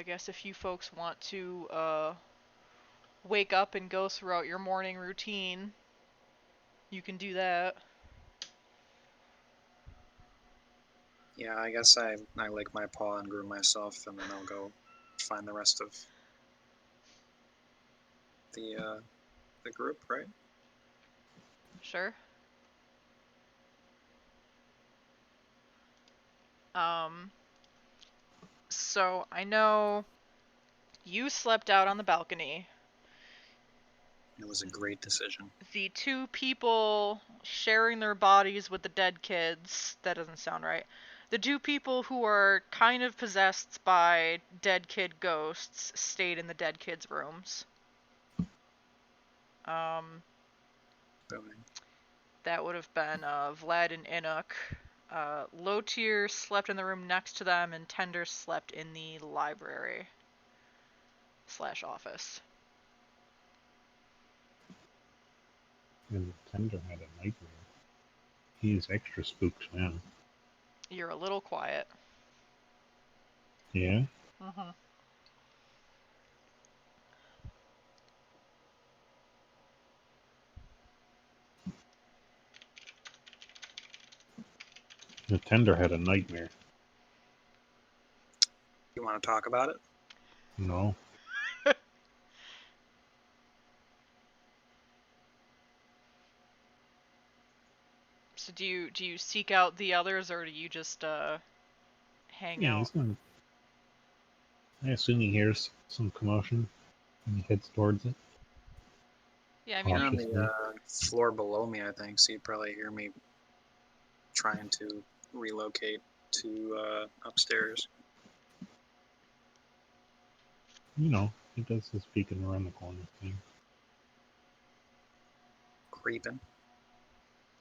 guess if you folks want to wake up and go throughout your morning routine, you can do that. Yeah, I guess I lick my paw and groom myself, and then I'll go find the rest of the group, right? Sure. So I know you slept out on the balcony. It was a great decision. The two people sharing their bodies with the dead kids, that doesn't sound right. The two people who are kind of possessed by dead kid ghosts stayed in the dead kids' rooms. Booming. That would have been Vlad and Inuk. Low tier slept in the room next to them, and Tender slept in the library / office. And Tender had a nightmare. He is extra spooked now. You're a little quiet. Yeah? Mm-hmm. The Tender had a nightmare. You want to talk about it? No. So do you seek out the others, or do you just hang Yeah, out? he's gonna... I assume he hears some commotion and he heads towards it. Yeah, I mean, You're on Cautiously. the floor below me, I think, so you'd probably hear me trying to relocate to upstairs. You know, he does his peeking around the corner thing. Creeping.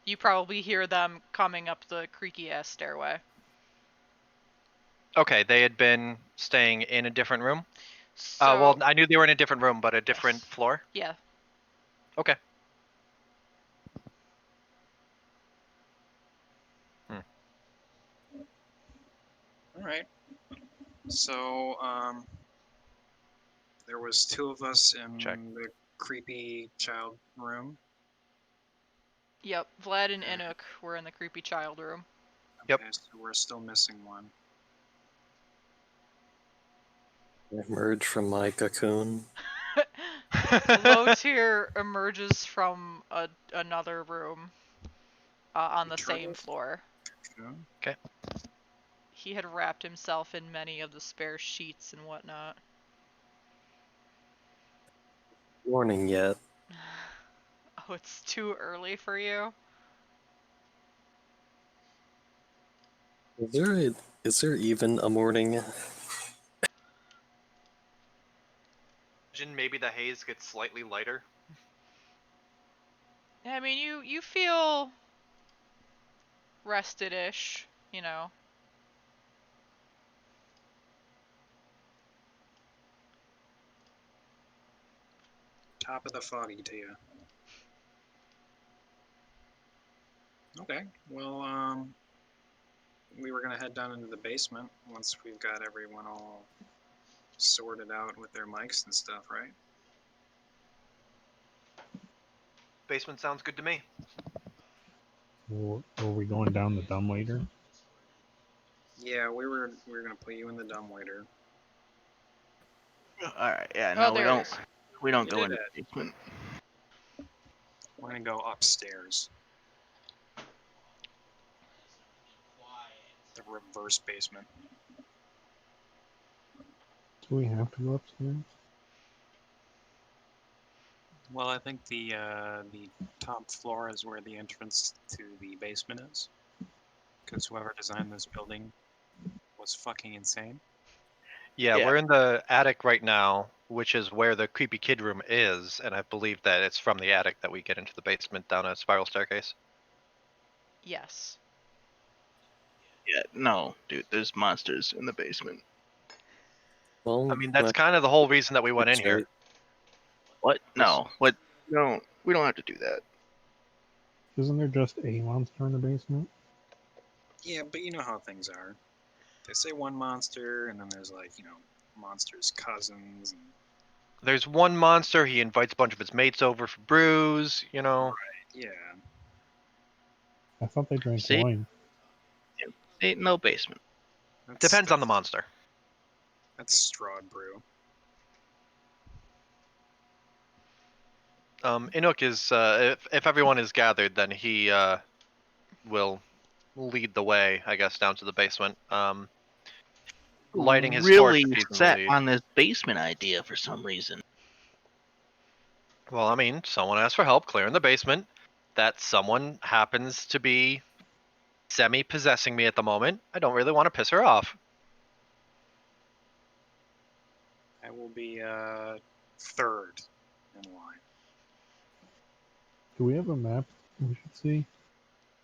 you probably hear them coming up the creaky ass stairway. Okay, they had been staying in a different room? So, well, I knew they were in a different room, but a different Yes. floor? Yeah. Okay. Alright. So, there was two of us in Check. the creepy child room. Yep. Vlad and Inuk were in the creepy child room. Yep. Okay, so we're still missing one. Emerge from my cocoon. Low tier emerges from another room on the same Eternal floor. cocoon? Okay. He had wrapped himself in many of the spare sheets and whatnot. Warning yet. Oh, it's too early for you? Is there even a morning? Imagine maybe the haze gets slightly lighter. I mean, you feel rested-ish, you know. Top of the foggy to you. Okay, well, we were gonna head down into the basement once we've got everyone all sorted out with their mics and stuff, right? Basement sounds good to me. Or are we going down the dumbwaiter? Yeah, we were gonna put you in the dumbwaiter. Alright, yeah, Oh, no, there it is. we don't You go did in the it. basement. We're gonna go upstairs. The reverse basement. Do we have to go upstairs? Well, I think the top floor is where the entrance to the basement is. Because whoever designed this building was fucking insane. Yeah, Yeah. we're in the attic right now, which is where the creepy kid room is, and I believe that it's from the attic that we get into the basement down a spiral staircase. Yes. Yeah, no, dude, there's monsters in the basement. Well, I mean, that's kind of the whole reason that we went in that's here. right. What? No, what? No, we don't have to do that. Isn't there just a monster in the basement? Yeah, but you know how things are. They say one monster, and then there's like, monsters' cousins. And, There's one monster. He invites a bunch of his mates over for brews. You know. yeah. I thought they drank See? wine. Ain't no basement. Depends on the monster. That's Strahd brew. Inuk is if everyone is gathered, then he will lead the way, I guess, down to the basement. Lighting his torch Really if he's in the set lead. on this basement idea for some reason. Well, I mean, someone asked for help clearing the basement. That someone happens to be semi-possessing me at the moment. I don't really want to piss her off. I will be third in line. Do we have a map we should see?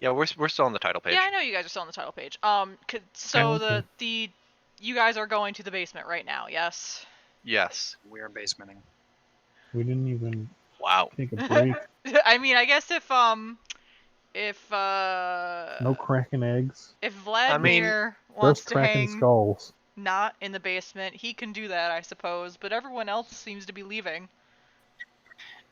Yeah, we're still on the title page. Yeah, I know you guys are still on the title page. So okay. the you guys are going to the basement right now, yes? Yes. We are basementing. We didn't even Wow. take a break. I mean, I guess if No cracking eggs. if Vladimir wants Just to cracking hang skulls. not in the basement, he can do that, I suppose. But everyone else seems to be leaving.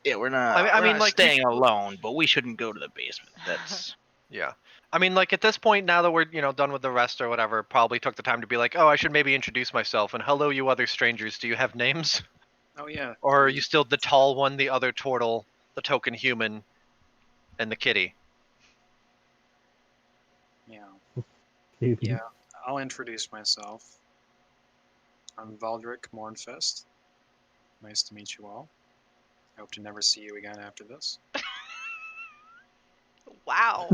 Yeah, we're not. I we're mean, not like, staying alone, but we shouldn't go to the basement. That's Yeah. I mean, like, at this point, now that we're, done with the rest or whatever, probably took the time to be like, oh, I should maybe introduce myself, and hello, you other strangers, do you have names? Oh yeah. Or are you still the tall one, the other turtle, the token human, and the kitty? Yeah. Katie. Yeah. I'll introduce myself. I'm Valdric Mornfest. Nice to meet you all. I hope to never see you again after this. Wow.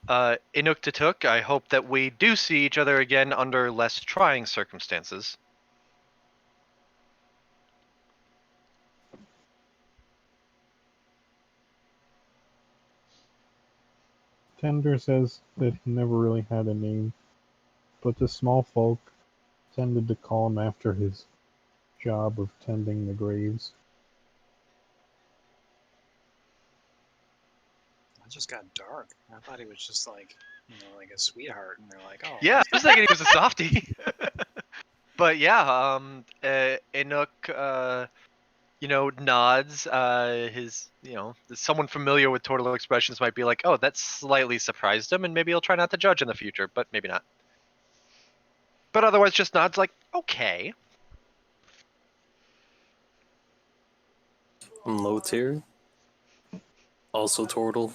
Inuk Tatuk, I hope that we do see each other again under less trying circumstances. Tender says that he never really had a name, but the small folk tended to call him after his job of tending the graves. It just got dark. I thought he was just like, like a sweetheart, and they're like, oh. Yeah, I was thinking he was a softie. But yeah, Inuk, nods. His, someone familiar with Turtle expressions might be like, oh, that slightly surprised him, and maybe he'll try not to judge in the future, but maybe not. But otherwise, just nods like, okay. Low tier. Also turtle.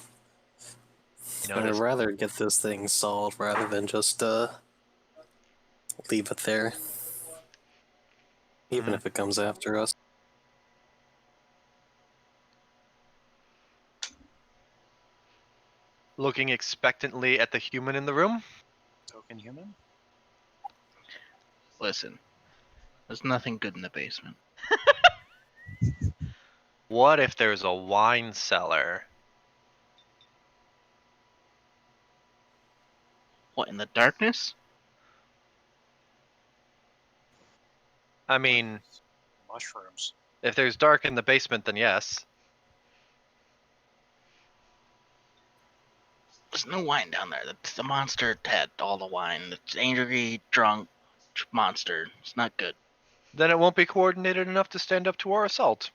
I'd Notice. rather get this thing solved rather than just leave it there. Even if it comes after us. Looking expectantly at the human in the room. Token human? listen. There's nothing good in the basement. What if there's a wine cellar? What, in the darkness? I mean, Mushrooms. if there's dark in the basement, then yes. There's no wine down there. The monster had all the wine. It's angry, drunk monster. It's not good. Then it won't be coordinated enough to stand up to our assault.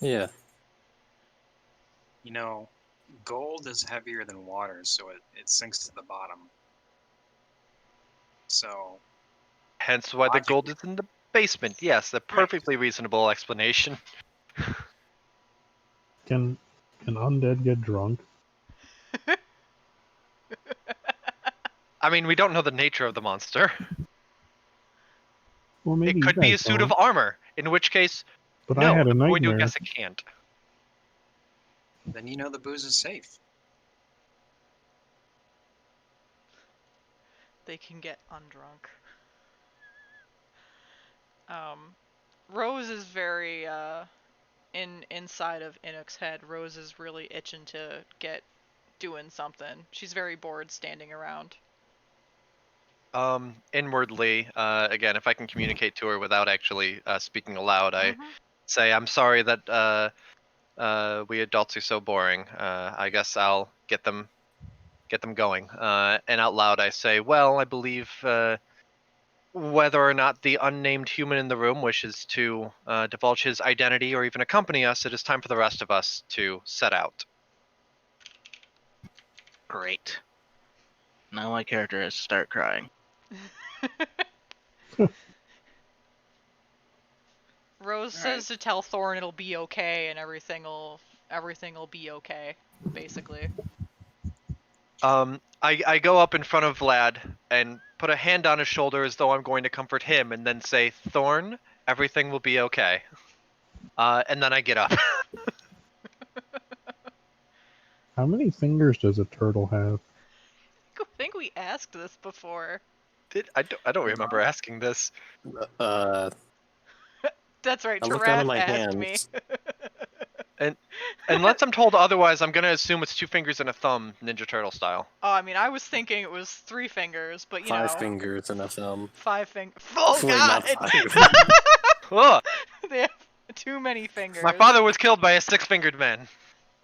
Yeah. Gold is heavier than water, so it sinks to the bottom. So. Hence why the gold is in the basement. Yes, a perfectly reasonable explanation. Can an undead get drunk? I mean, we don't know the nature of the monster. Well, maybe It could you be a guys suit don't. of armor, in which case, But no, I had a I'm going to nightmare. guess it can't. Then the booze is safe. They can get undrunk. Rose is very inside of Inuk's head. Rose is really itching to get doing something. She's very bored standing around. Inwardly, again, if I can communicate to her without actually speaking aloud, I say, I'm sorry that we adults are so boring. I guess I'll get them going. And out loud I say, well, I believe whether or not the unnamed human in the room wishes to divulge his identity or even accompany us, it is time for the rest of us to set out. Great. Now my character has to start crying. Rose says to tell Thorn it'll be okay and everything'll be okay, basically. I go up in front of Vlad and put a hand on his shoulder as though I'm going to comfort him, and then say, "Thorn, everything will be okay." And then I get up. How many fingers does a turtle have? I think we asked this before. I don't remember asking this. That's right, I look down at Taraf my asked me. hands. And unless I'm told otherwise, I'm gonna assume it's 2 fingers and a thumb, Ninja Turtle style. Oh, I mean, I was thinking it was 3 fingers, but you know. 5 fingers and a thumb. 5 fingers. Oh, Wait, God! not 5. Ugh! They have too many fingers. My father was killed by a 6-fingered man.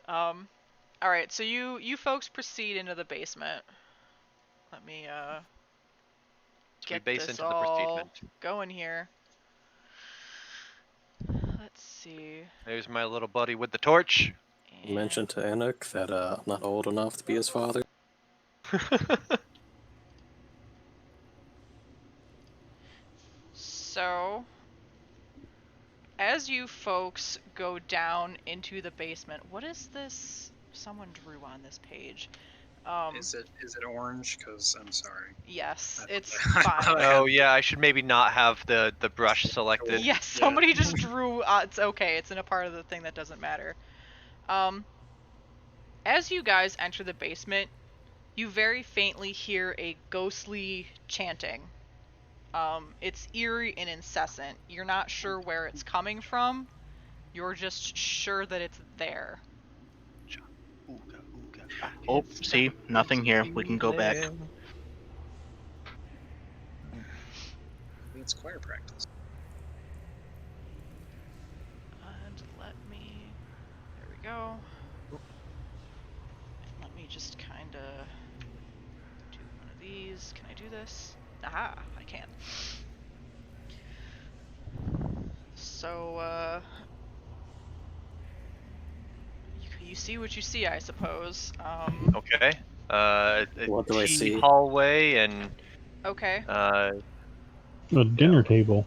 Alright, so you folks proceed into the basement. Let me, So we get base this into the all proceedment. going here. Let's see. There's my little buddy with the torch. You mentioned to Enoch that I'm not old enough to be his father. So, as you folks go down into the basement, what is this? Someone drew on this page. Is it orange? Because I'm sorry. Yes, I- it's I fine. Oh yeah, I should maybe not have the brush selected. Yes, somebody just drew. It's okay. It's in a part of the thing that doesn't matter. As you guys enter the basement, you very faintly hear a ghostly chanting. It's eerie and incessant. You're not sure where it's coming from. You're just sure that it's there. Oh, see? Nothing here. We can go back. It's choir practice. And let me. There we go. Let me just kind of do one of these. Can I do this? Aha, I can. So, you see what you see, I suppose. Okay. What do I see? Hallway and Okay. A dinner table.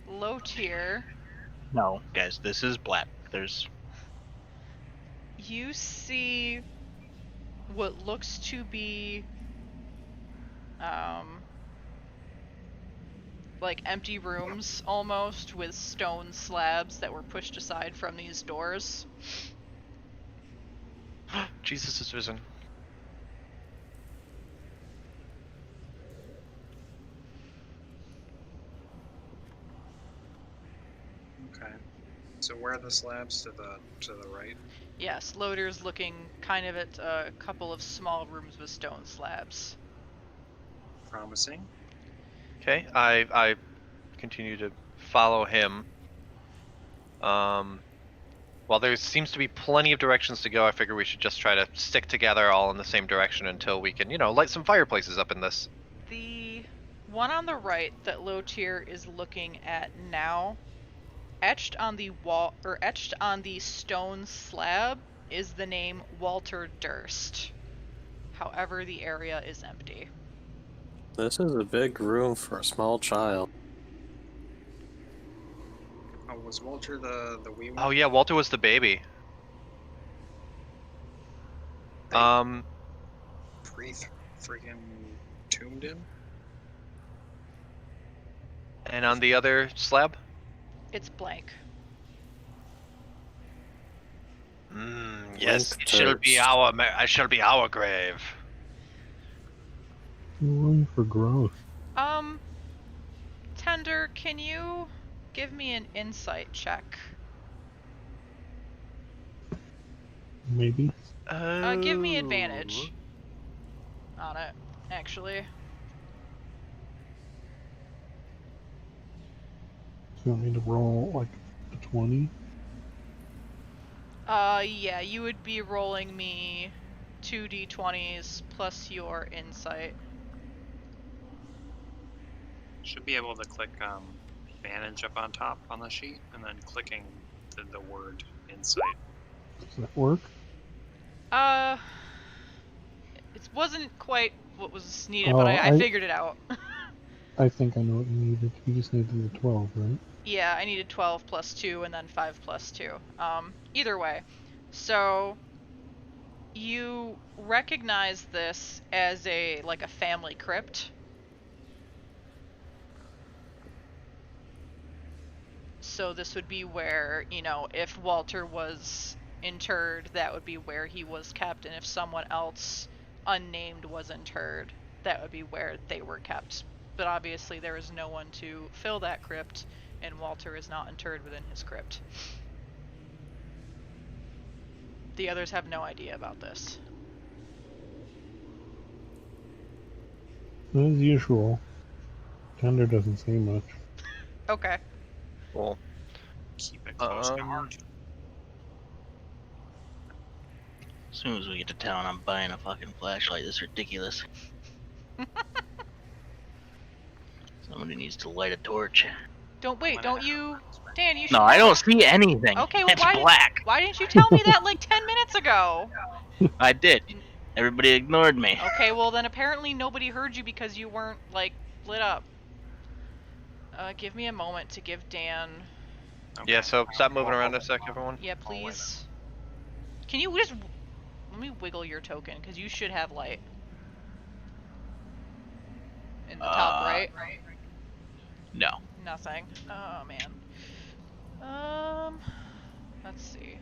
Low tier. No, guys, this is black. There's You see what looks to be like empty rooms almost, with stone slabs that were pushed aside from these doors. Jesus is risen. Okay. So where are the slabs to the right? Yes, Loader's looking kind of at a couple of small rooms with stone slabs. Promising. Okay, I continue to follow him. While there seems to be plenty of directions to go, I figure we should just try to stick together all in the same direction until we can, light some fireplaces up in this. The one on the right that Low Tier is looking at now, etched on the wall, or etched on the stone slab, is the name Walter Durst. However, the area is empty. This is a big room for a small child. Oh, was Walter the wee one? Oh yeah, Walter was the baby. They Um, freaking tombed him? and on the other slab? It's blank. Yes, Link it shall be Durst. it shall be our grave. Room for growth. Tender, can you give me an insight check? Maybe. Give me advantage on it, actually. You want me to roll like a 20? Yeah, you would be rolling me 2d20s plus your insight. Should be able to click advantage up on top on the sheet, and then clicking the word insight. Does that work? It wasn't quite what was needed, Oh, but I figured it out. I think I know what you needed. You just needed the 12, right? Yeah, I needed 12 plus 2 and then 5 plus 2. Either way. So you recognize this as a family crypt. So this would be where, if Walter was interred, that would be where he was kept, and if someone else unnamed was interred, that would be where they were kept. But obviously there is no one to fill that crypt, and Walter is not interred within his crypt. The others have no idea about this. As usual, Tender doesn't say much. Okay. Cool. Keep it close to heart. As soon as we get to town, I'm buying a fucking flashlight. This is ridiculous. Somebody needs to light a torch. Don't you... Dan, you should... No, I don't see anything. Okay, well, It's black. Why didn't you tell me that 10 minutes ago? I did. Everybody ignored me. Okay, well then apparently nobody heard you because you weren't, lit up. Give me a moment to give Dan... Okay. Yeah, so stop moving around a sec, everyone. Yeah, please. Can you just... Let me wiggle your token, because you should have light. In the top right? No. Nothing. Oh, man. Let's see.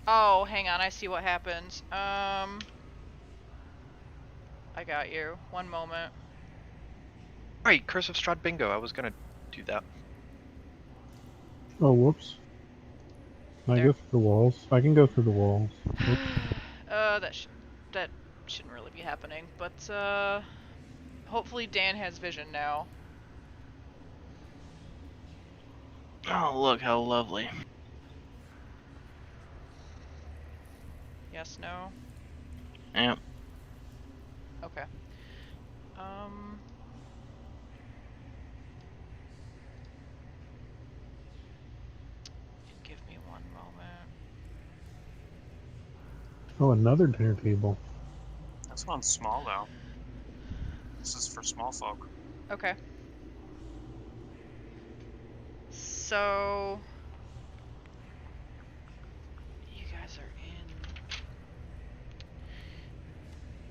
Oh, hang on, I see what happened. I got you. One moment. Alright, Curse of Strahd bingo. I was gonna do that. Oh, whoops. Can I There. go through the walls? I can go through the walls. Oops. That shouldn't really be happening, but hopefully Dan has vision now. Oh, look how lovely. Yes, no? Yep. Okay. Give me one moment. Oh, another dinner table. This one's small though. This is for small folk. Okay. So you guys are in.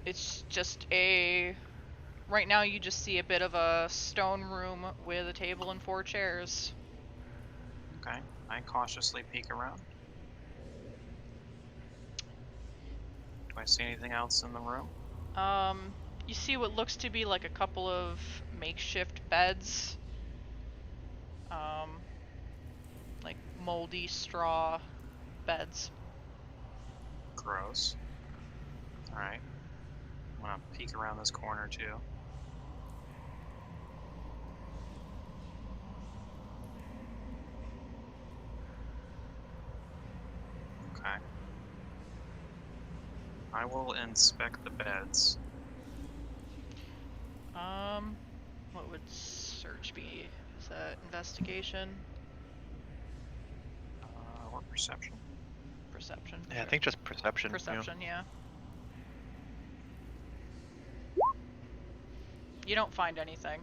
It's just right now you just see a bit of a stone room with a table and 4 chairs. Okay. I cautiously peek around. Do I see anything else in the room? You see what looks to be a couple of makeshift beds. Moldy straw beds. Gross. Alright. I'm gonna peek around this corner too. Okay. I will inspect the beds. What would search be? Is that investigation? Or perception? Perception. Yeah, I think just perception. Perception, yeah. You don't find anything.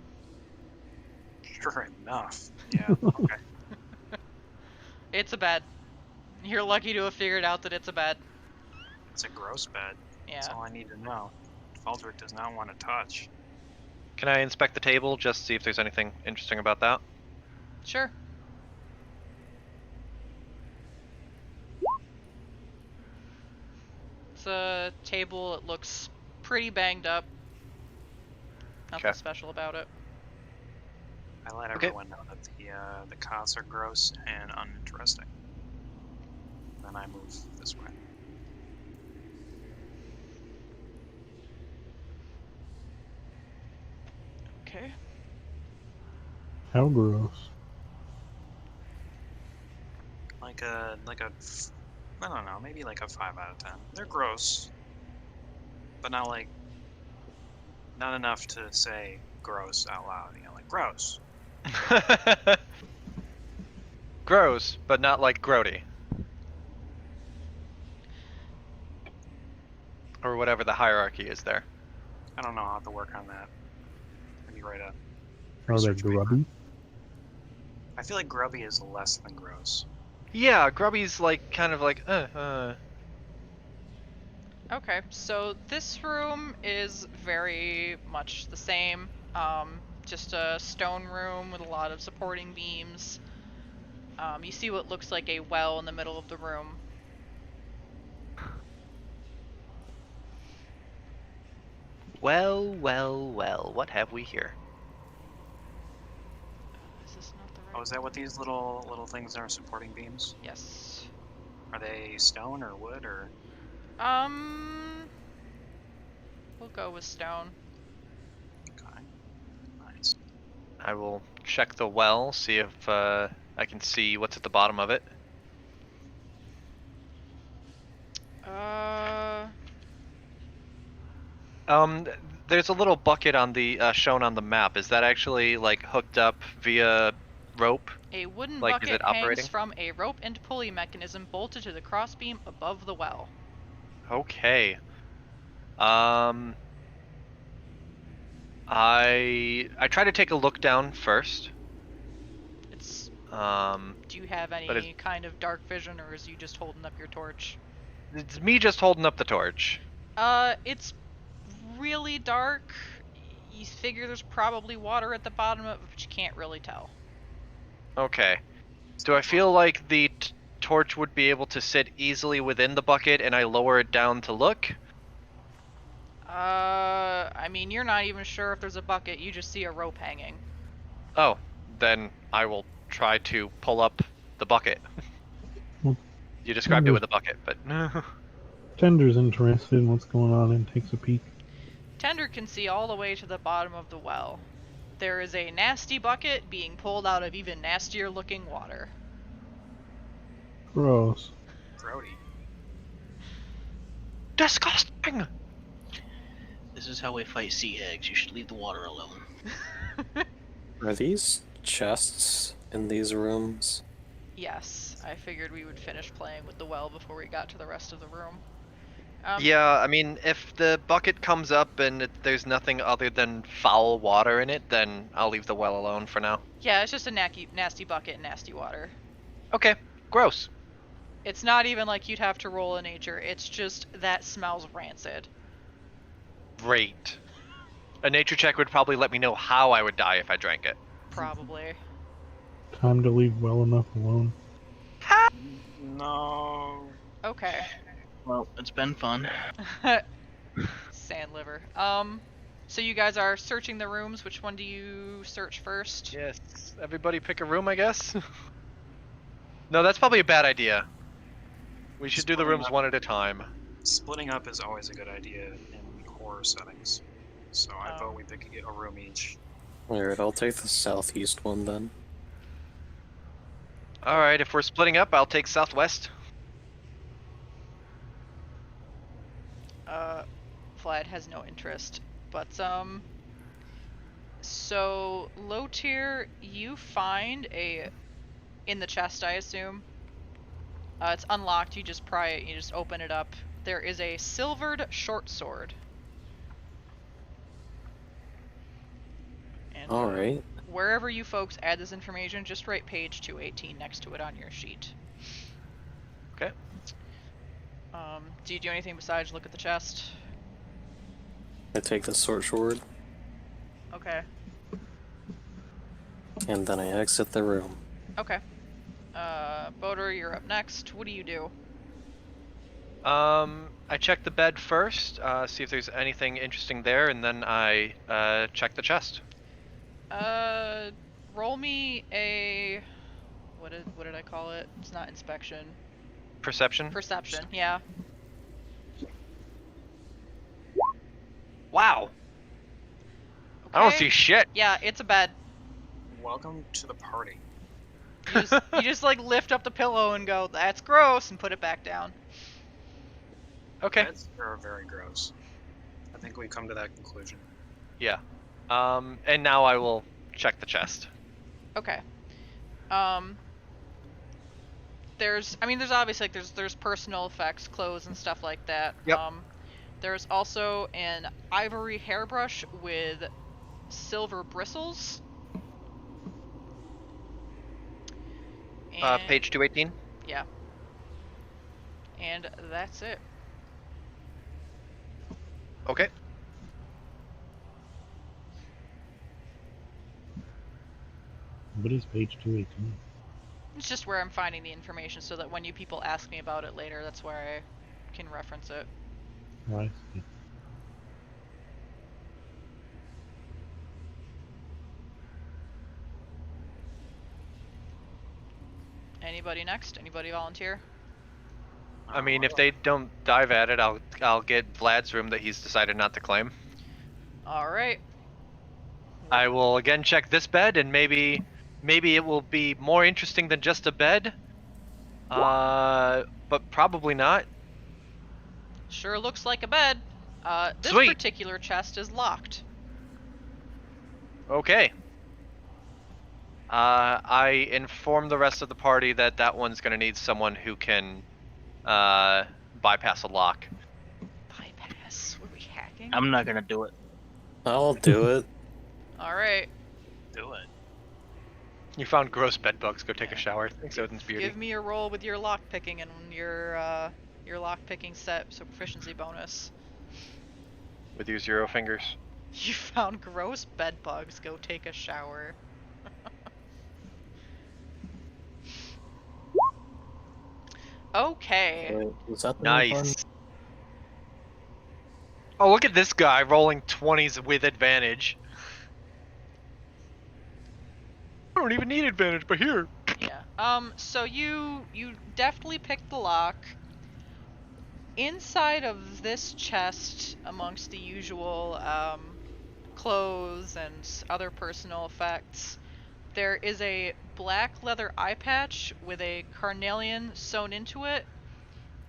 Sure enough. Yeah, okay. It's a bed. You're lucky to have figured out that it's a bed. It's a gross bed. That's Yeah. all I need to know. Faldrick does not want to touch. Can I inspect the table, just see if there's anything interesting about that? Sure. It's a table. It looks pretty banged up. Nothing Okay. special about it. I let Okay. everyone know that the cots are gross and uninteresting. Then I move this way. Okay. How gross. Like a, I don't know, maybe like a 5 out of 10. They're gross, but not like Not enough to say gross out loud. You know, like gross. Gross, but not like grody. Or whatever the hierarchy is there. I don't know. I'll have to work on that. Maybe write a Are they research paper. grubby? I feel like grubby is less than gross. Yeah, grubby's like kind of like Okay, so this room is very much the same. Just a stone room with a lot of supporting beams. You see what looks like a well in the middle of the room. Well, well, well, what have we here? Is this not the right Oh, is that one? what these little things are? Supporting beams? Yes. Are they stone or wood or? We'll go with stone. Okay. Nice. I will check the well, see if I can see what's at the bottom of it. There's a little bucket on the shown on the map. Is that actually like hooked up via rope? A wooden Like, is bucket it hangs operating? from a rope and pulley mechanism bolted to the crossbeam above the well. Okay. I try to take a look down first. It's. Um, Do you have but any kind of dark vision, or is you just holding up your torch? it's me just holding up the torch. It's really dark. You figure there's probably water at the bottom of it, but you can't really tell. Okay. Do I feel like the torch would be able to sit easily within the bucket and I lower it down to look? I mean, you're not even sure if there's a bucket, you just see a rope hanging. Oh, then I will try to pull up the bucket. Well, You described it with a bucket, but Tender's interested in what's going on and takes a peek. Tender can see all the way to the bottom of the well. There is a nasty bucket being pulled out of even nastier looking water. Gross. Grody. disgusting. This is how we fight sea hags. You should leave the water alone. Are these chests in these rooms? Yes, I figured we would finish playing with the well before we got to the rest of the room. Yeah, I mean, if the bucket comes up and there's nothing other than foul water in it, then I'll leave the well alone for now. Yeah, it's just a nasty bucket and nasty water. Okay, gross. It's not even like you'd have to roll a nature, it's just that smells rancid. Great. A nature check would probably let me know how I would die if I drank it. Probably. Time to leave well enough alone. No. Okay. Well, it's been fun. Sand liver. So you guys are searching the rooms. Which one do you search first? Yes, everybody pick a room, I guess? No, that's probably a bad idea. We should do the Splitting rooms up. one at a time. Splitting up is always a good idea in horror settings. So I vote we pick a room each. Alright, I'll take the southeast one then. Alright, if we're splitting up, I'll take southwest. Vlad has no interest. But, so, low tier, you find in the chest, I assume. It's unlocked, you just pry it, you just open it up. There is a silvered short sword. And, Alright. wherever you folks add this information, just write page 218 next to it on your sheet. Okay. Do you do anything besides look at the chest? I take the short sword, Okay. and then I exit the room. Okay. Boater, you're up next. What do you do? I check the bed first, see if there's anything interesting there, and then I check the chest. Roll me a... What did I call it? It's not inspection. Perception? Perception, yeah. Wow! I don't see shit! Yeah, it's a bed. Welcome to the party. You just like lift up the pillow and go, that's gross, and put it back down. Okay. Beds are very gross. I think we come to that conclusion. Yeah. And now I will check the chest. Okay. There's obviously like there's personal effects, clothes and stuff like that. Yep. There's also an ivory hairbrush with silver bristles. And Page 218. yeah. And that's it. Okay. What is page 218? It's just where I'm finding the information so that when you people ask me about it later, that's where I can reference it. Oh, I see. Anybody next? Anybody volunteer? I mean, if they don't dive at it, I'll get Vlad's room that he's decided not to claim. All right. I will again check this bed, and maybe it will be more interesting than just a bed. But probably not. Sure looks like a bed. This Sweet. particular chest is locked. Okay. I inform the rest of the party that that one's gonna need someone who can bypass a lock. Bypass. What are we hacking? I'm not gonna do it. I'll do it. All right. Do it. You found gross bed bugs. Go take a Yeah. shower. Thanks, Odin's beauty. Give me a roll with your lock picking and your lock picking set, so proficiency bonus. With your 0 fingers. You found gross bed bugs. Go take a shower. Okay. Wait, was that the Nice. one? Oh, look at this guy rolling 20s with advantage. I don't even need advantage, but here. Yeah. So you definitely picked the lock. Inside of this chest, amongst the usual clothes and other personal effects, there is a black leather eye patch with a carnelian sewn into it,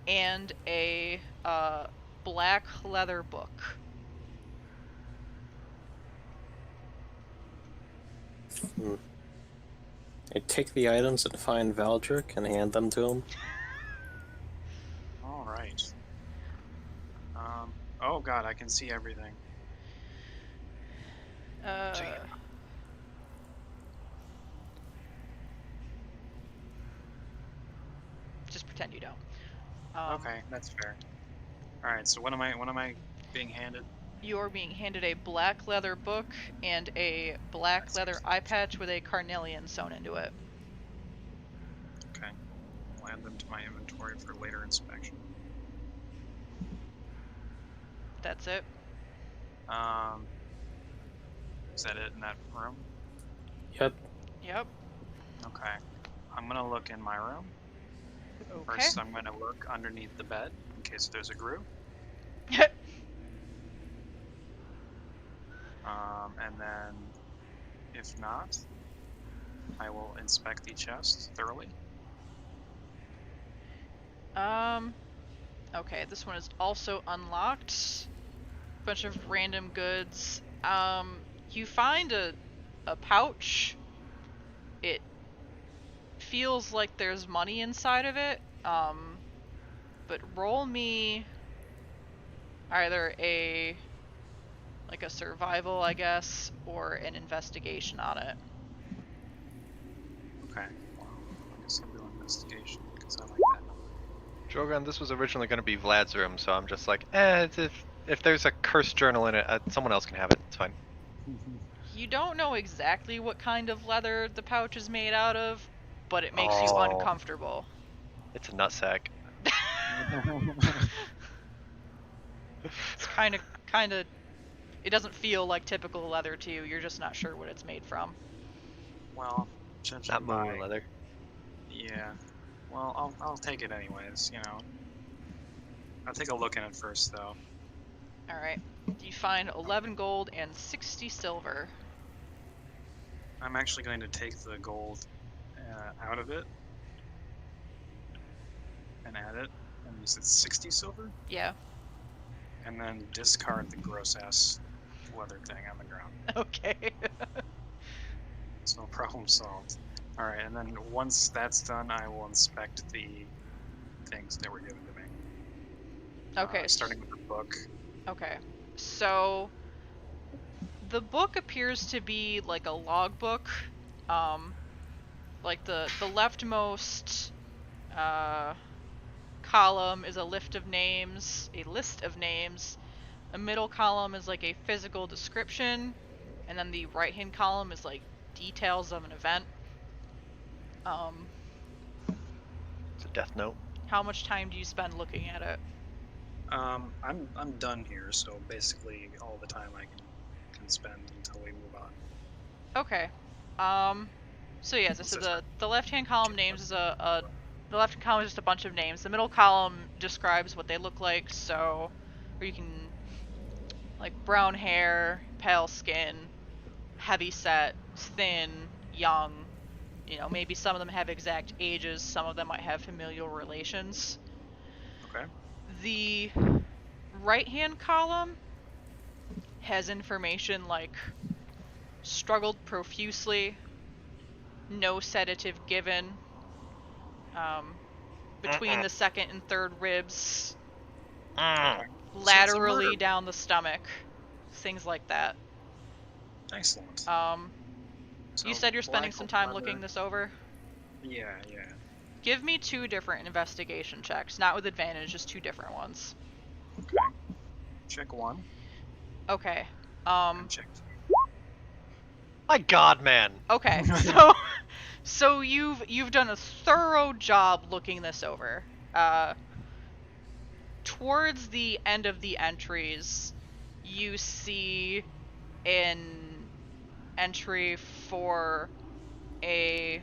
and a black leather book. I take the items and find Valdric and hand them to him. All right. Oh god, I can see everything. Just pretend you don't. Okay, that's fair. All right, so what am I being handed? You're being handed a black leather book and a black leather eye patch with a carnelian sewn into it. Okay, I'll add them to my inventory for later inspection. That's it. Is that it in that room? Yep. Yep. Okay, I'm gonna look in my room. Okay. First, I'm gonna look underneath the bed in case there's a groove. And then, if not, I will inspect the chest thoroughly. Okay, this one is also unlocked. Bunch of random goods. You find a pouch. It feels like there's money inside of it. But roll me either a survival, I guess, or an investigation on it. Okay, well, I guess I'll do investigation because I like that number. Drogon, this was originally going to be Vlad's room, so I'm just like, if there's a cursed journal in it, someone else can have it. It's fine. You don't know exactly what kind of leather the pouch is made out of, but it makes you Oh. uncomfortable. It's a nutsack. It's kind of. It doesn't feel like typical leather to you. You're just not sure what it's made from. Well, judging Not by moo leather. yeah. Well, I'll take it anyways. You know. I'll take a look at it first, though. All right. You find 11 gold and 60 silver. I'm actually going to take the gold out of it and add it. And you said 60 silver? Yeah. And then discard the gross ass leather thing on the ground. Okay. So problem solved. Alright, and then once that's done, I will inspect the things that were given to me. Okay. Starting with the book. Okay. So the book appears to be like a logbook. Like the leftmost column is a list of names. A middle column is like a physical description, and then the right-hand column is like details of an event. It's a death note. How much time do you spend looking at it? I'm done here, so basically all the time I can spend until we move on. Okay. So yeah, so Unless the left-hand column names is the left-hand column is just a bunch of names. The middle column describes what they look like, so or you can like brown hair, pale skin, heavy set, thin, young. You know, maybe some of them have exact ages, some of them might have familial relations. Okay. The right-hand column has information like struggled profusely, no sedative given, between the second and third ribs, Okay. laterally murder. down the stomach, things like that. Excellent. You So said you're spending black some time leather. looking this over? Yeah. Give me 2 different investigation checks, not with advantage, just 2 different ones. Okay. Check 1. Okay. And check 2. My God, man. Okay. So you've done a thorough job looking this over. Towards the end of the entries, you see an entry for a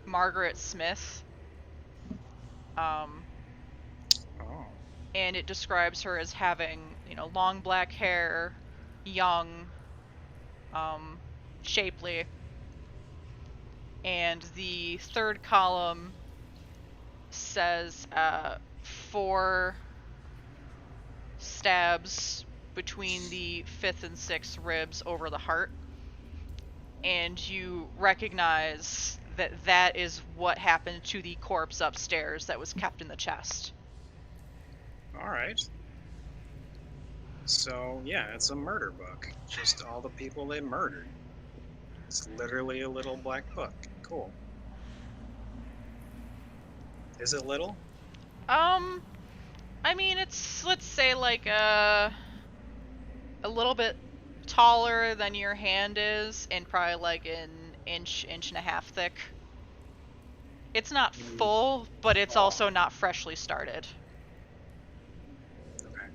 Margaret Smith. Oh. And it describes her as having, long black hair, young, shapely. And the third column says 4 stabs between the 5th and 6th ribs over the heart. And you recognize that is what happened to the corpse upstairs that was kept in the chest. Alright. So, yeah, it's a murder book. Just all the people they murdered. It's literally a little black book. Cool. Is it little? I mean, it's, let's say, like, a little bit taller than your hand is, and probably like an inch and a half thick. It's not full, but it's also not freshly started. Okay.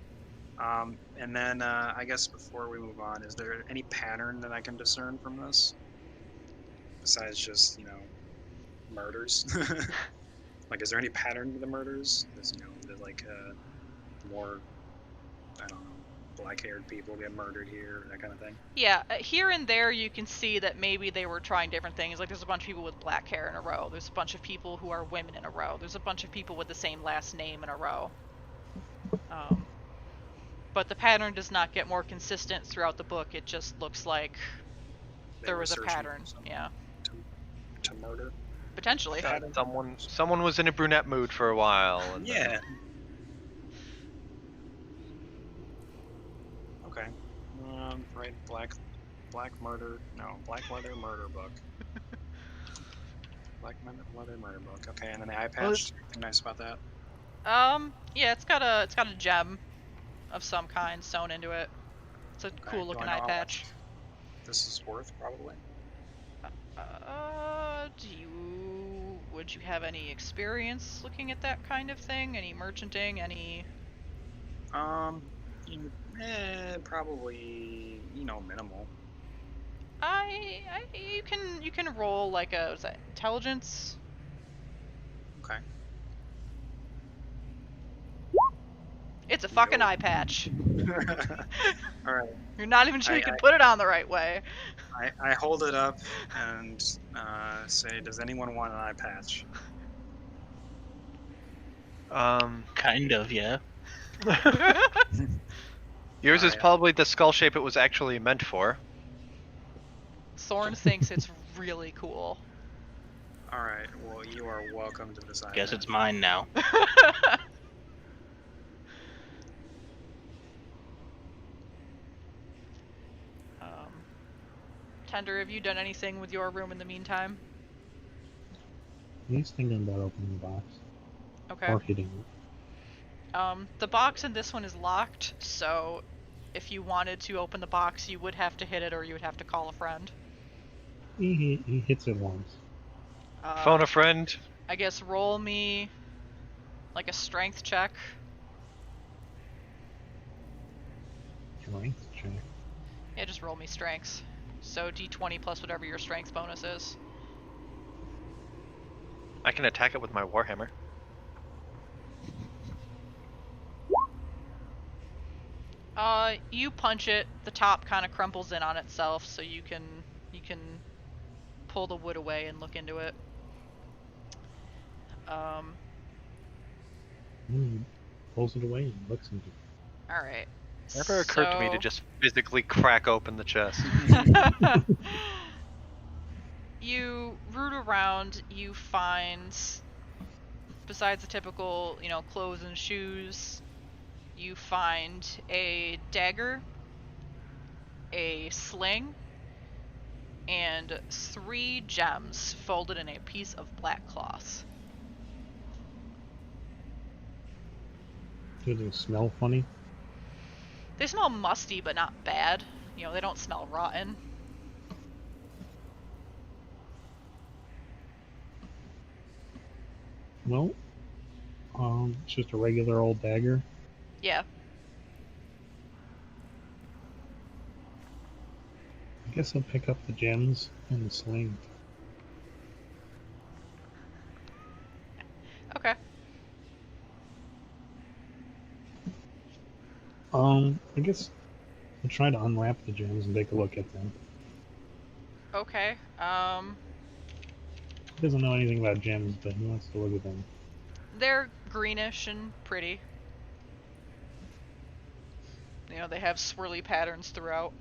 And then, I guess before we move on, is there any pattern that I can discern from this? Besides just, murders? Like, is there any pattern to the murders? Is, like, more, I don't know, black-haired people get murdered here, that kind of thing? Yeah, here and there you can see that maybe they were trying different things. Like, there's a bunch of people with black hair in a row. There's a bunch of people who are women in a row. There's a bunch of people with the same last name in a row. But the pattern does not get more consistent throughout the book. It just looks like there was a pattern. Yeah. To murder? Potentially. God, someone was in a brunette mood for a while. And Yeah. Okay. Right, black murder. No, black leather murder book. Black leather murder book. Okay, and then the eye patch. Anything nice about that? Yeah, it's got a gem of some kind sewn into it. It's a Okay, cool looking do I know eye how patch. much this is worth, probably. Would you have any experience looking at that kind of thing? Any merchanting? Any? Probably, minimal. You can roll like a, was that intelligence? Okay. It's a fucking eye patch. All right. You're not even sure you can put it on the right way. I hold it up and say, "Does anyone want an eye patch?" Kind of, yeah. Yours is Alright. probably the skull shape it was actually meant for. Thorn thinks it's really cool. Alright, well, you are welcome to decide. Guess that. it's mine now. Tender, have you done anything with your room in the meantime? He's thinking about opening the box. Okay. Or hitting it. The box in this one is locked, so if you wanted to open the box, you would have to hit it or you would have to call a friend. He hits it once. Phone a friend. I guess roll me like a strength check. Strength check. Yeah, just roll me strengths. So d20 plus whatever your strength bonus is. I can attack it with my warhammer. You punch it, the top kind of crumples in on itself, so you can pull the wood away and look into it. He pulls it away and looks into it. Alright. Never occurred to me to just physically crack open the chest. You root around, you find, besides the typical, clothes and shoes, you find a dagger, a sling, and 3 gems folded in a piece of black cloth. Do they smell funny? They smell musty, but not bad. They don't smell rotten. Well, it's just a regular old dagger. Yeah. I guess I'll pick up the gems and the sling. Okay. I guess I'll try to unwrap the gems and take a look at them. Okay. He doesn't know anything about gems, but he wants to look at them. They're greenish and pretty. They have swirly patterns throughout.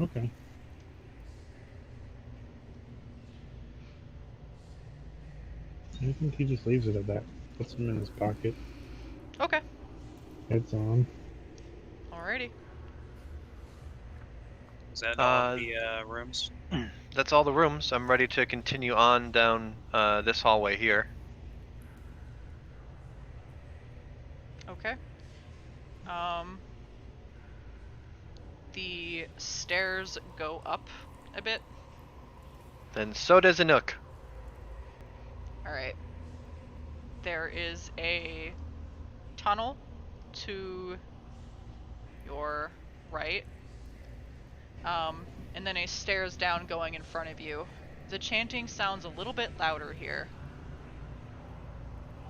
Okay. I think he just leaves it at that. Puts them in his pocket. Okay. Heads on. Alrighty. Is that all the rooms? That's all the rooms. I'm ready to continue on down this hallway here. Okay. The stairs go up a bit. Then so does Inuk. Alright. There is a tunnel to your right. And then a stairs down going in front of you. The chanting sounds a little bit louder here.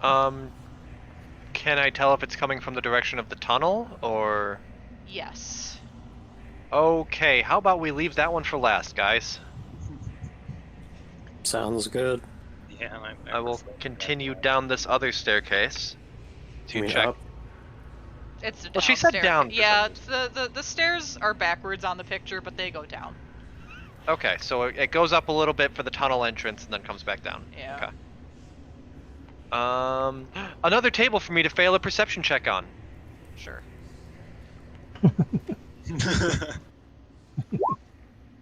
Can I tell if it's coming from the direction of the tunnel, or...? Yes. Okay, how about we leave that one for last, guys? Sounds good. Yeah, I will continue down this other staircase to You mean check. up? It's a Well, she said downstairs. down for Yeah, some the stairs are backwards on the picture, but they go down. Okay, so it goes up a little bit for the tunnel entrance and then comes back down. Yeah. Okay. Another table for me to fail a perception check on. Sure.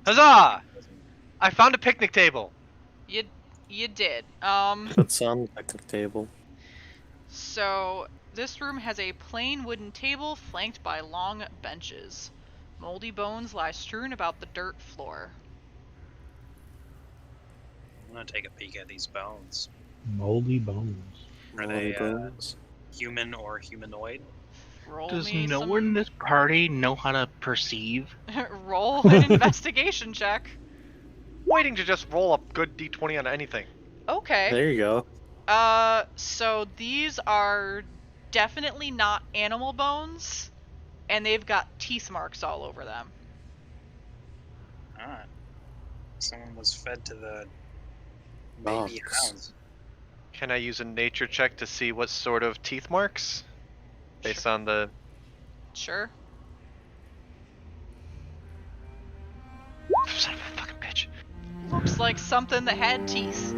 Huzzah! I found a picnic table. You did. What's on the picnic table? So this room has a plain wooden table flanked by long benches. Moldy bones lie strewn about the dirt floor. I'm gonna take a peek at these bones. Moldy bones. Are Moldy they bones? human or humanoid? Roll Does me no one in this party know how to perceive? roll an investigation check. Waiting to just roll a good d20 on anything. Okay. There you go. So these are definitely not animal bones, and they've got teeth marks all over them. Ah. Someone was fed to the baby Dogs. hounds. Can I use a nature check to see what sort of teeth marks? based on the. Sure. Son of a fucking bitch. Looks like something that had teeth.